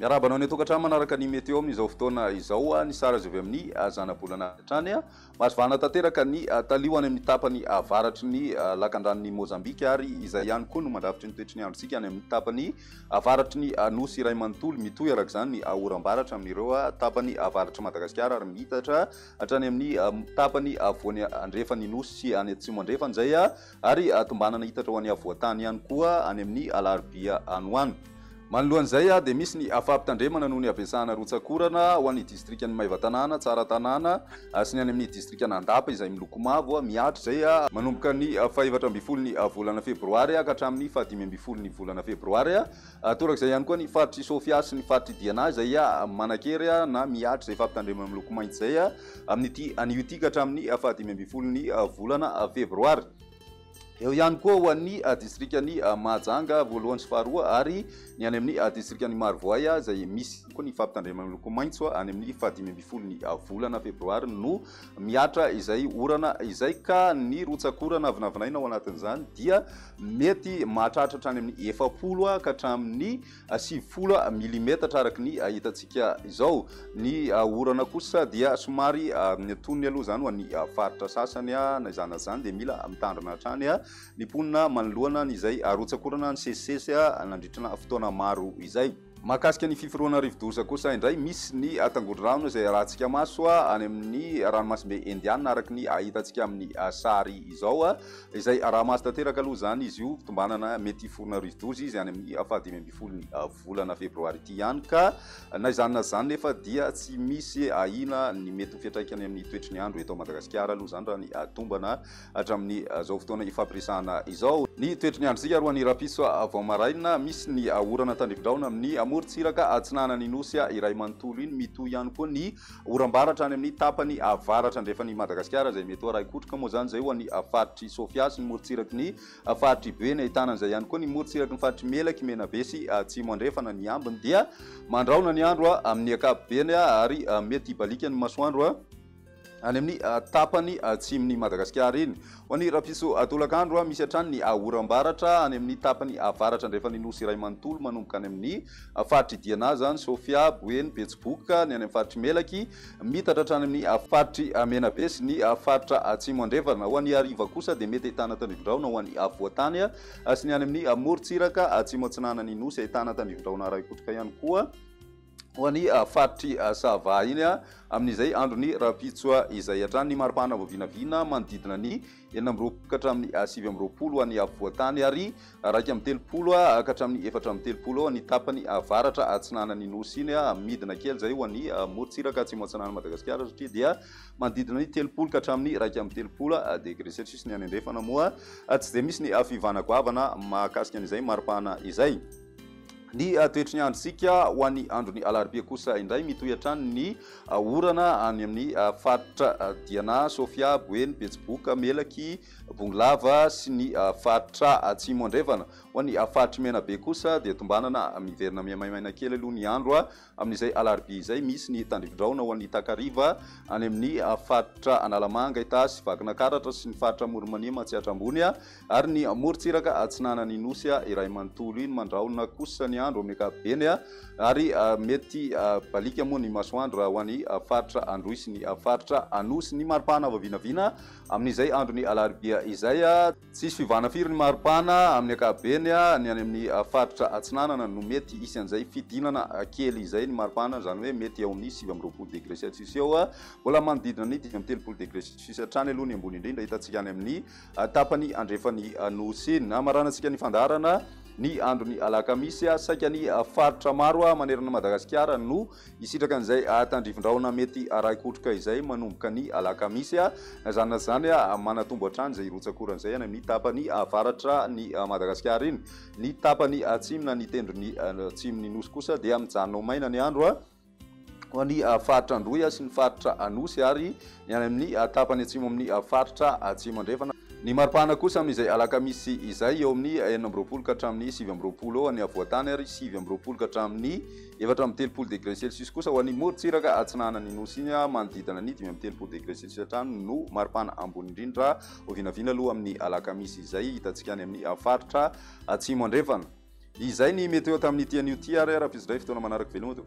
Miarabanao ny tokantrano manaraka ny meteo amin'izao fotoana izao ny sara azy avy amin'ny zanabolana hatrany mahazo vahana tanteraka ny talioany amin'ny tapany avaratry ny lakandran'ny Mozambika ary izay ihany koa no mandravitry ny toetry ny androntsika any amin'ny tapany avaratry ny nosy iray manontolo mitoy araka izany ny oram-baratra amin'ireo tapany avaratry Madagasikara ary mitatra hatrany amin'ny tapany avoany andrefany nosy any atsimo andrefany izay ary tombanana hitatra ho an'ny avoatany ihany koa any amin'ny alarobia anoany. Manoloan'izay dia misy ny afampitandremana noho ny ampiasana rotsakorana ho an'ny distrikany Maivatanana, Tsaratanana sy ny any amin'ny distrikany Andapa izay miloko mavo miatra izay manomboka ny 17 ny volana febroary ka hatramin'ny 15 ny volana febroary. Torak'izay ihany koa ny faritry Sofia sy ny faritry Diana izay manakery na miatra izay fampitandremana miloko mainty izay amin'ity an'io ka hatramin'ny 15 ny volana febroary. Eo ihany koa ho an'ny distrikany Mahajanga voalohany sy faharoa ary ny any amin'ny distrikany Marivoay izay misy koa ny fampitandremana miloko maitso any amin'ny 15 ny volana febroary no miatra izay orana izay ka ny rotsakorana avinavinaina ao anatin'izany dia mety mahatratratra any amin'ny 70 ka hatramin'ny 70 milimetatra araky ny hitantsika izao. Ny orana kosa dia somary tonony aloha izany ho an'ny faritra sasany na izany zany dia mila mitandrina hatrany ny ponina manoloana izay rotsakorana ny sesisesy nandritrana fotoana maro izay. Mahakasika ny fiforoana rivodoza kosa indray misy ny tangondro-rano izay rahantsika maso any amin'ny ranomasimbe Indiana araky ny hitantsika amin'ny sary izao izay raha maso tanteraka aloha izany izy io tombanana mety hiforona rivodoza izy any amin'ny 15 ny volana febroary ity ihany ka na izany na zany nefa dia tsy misy ahina ny mety fiantraikany amin'ny toetry ny andro eto Madagasikara aloha izany raha ny tombana hatramin'ny zao fotoana ifampiresahana izao. Ny toetry ny androntsika roan'ny rapiso vao maraina misy ny orana tandrivindraona amin'ny morontsiraka atsinanany nosy iray manontolo iny mitoy ihany koa ny oram-baratra any amin'ny tapany avaratra andrefany Madagasikara izay mety ho raikotroka moa zany izay ho an'ny faritry Sofia sy ny morontsiraky ny faritry Beny ahitana izay ihany koa ny morontsiraky ny faritry Melaky, Menabe sy atsimo andrefana ny ambiny dia mandraona ny andro amin'ny ankapobeny ary mety hibalika ny masoandro any amin'ny tapany atsimony Madagasikara iny. Ho an'ny rapiso tolakandro misy hatrany ny oram-baratra any amin'ny tapany avaratra andrefany nosy iray manontolo manomboka any amin'ny faritry Diana zany, Sofia, Boeny, Betsiboka, ny any amin'ny faritry Melaky, mitatra hatrany amin'ny faritry Menabe sy ny faritra atsimo andrefana. Ho an'ny hariva kosa dia mety ahitana tandrivindraona ho an'ny avoatany sy ny any amin'ny morontsiraka atsimo atsinanany nosy ahitana tandrivindraona raikotroka ihany koa ho an'ny faritry Sava iny amin'izay androny rapitso izay hatrany ny maripana voavinavina manodidina ny 9 ka hatramin'ny 7 any avoatany ary 2 ka hatramin'ny 4 ny tapany avaratra atsinanany nosy iny midina kely zay ho an'ny morontsiraka atsimo atsinanany Madagasikara satria dia manodidina ny 30 ka hatramin'ny 30 degré celsius ny any andrefana moa tsy dia misy ny fivana goavana mahakasika an'izay maripana izay. Ny toetry ny androntsika ho an'ny androny alarobia kosa indray mitoy hatrany ny orana any amin'ny faritra Diana, Sofia, Boeny, Betsiboka, Melaky, Bongolava sy ny faritra atsimo andrefana. Ho an'ny faritry Menabe kosa dia tombanana miverina mihamaimaina kely aloha ny andro amin'izay alarobia izay misy ny tandrivindraona ho an'ny takariva any amin'ny faritra Analamanga, Itasy, Vakinakaratra sy ny faritra Moromanima tsy hatrambony ary ny morontsiraka atsinanany nosy iray manontolo iny mandraona kosa ny andro amin'ny ankapobeny ary mety balika moa ny masoandro raha ho an'ny faritra Androy sy ny faritra Anosy. Ny maripana vavinavina amin'izay androny alarobia izay tsisy fivana firy ny maripana amin'ny ankapobeny ny any amin'ny faritra atsinanana no mety isy an'izay fidinana kely izay ny maripana zany hoe mety eo amin'ny 7 degré celsius eo mbola manodidina ny 13 degré celsius hatrany aloha ny ambony indrindra hitantsika any amin'ny tapany andrefany nosy iny. Amaranantsika ny fandarana ny androny alakamisy saika ny faritra maro manerana Madagasikara no isitraka an'izay tandrivindraona mety raikotroka izay manomboka ny alakamisy zany na zany manatombo hatrany izay rotsakorana izay any amin'ny tapany avaratra ny Madagasikara iny. Ny tapany atsimo na ny tendrony atsimony nosy kosa dia mijanona maina ny andro ho an'ny faritra Androy sy ny faritra Anosy ary ny any amin'ny tapany atsimo amin'ny faritra atsimo andrefana. Ny maripana kosa amin'izay alakamisy izay eo amin'ny 9 ka hatramin'ny 7 eo any avoatany ary 7 ka hatramin'ny 4 degré celsius kosa ho an'ny morontsiraka atsinanany nosy iny manodidina ny 5 degré celsius hatrany no maripana ambony indrindra ovinavina aloha amin'ny alakamisy izay hitantsika any amin'ny faritra atsimo andrefana. izay ny meteo tamin'ny tian'io ty ary raha-piziray fotoana manaraka veloma to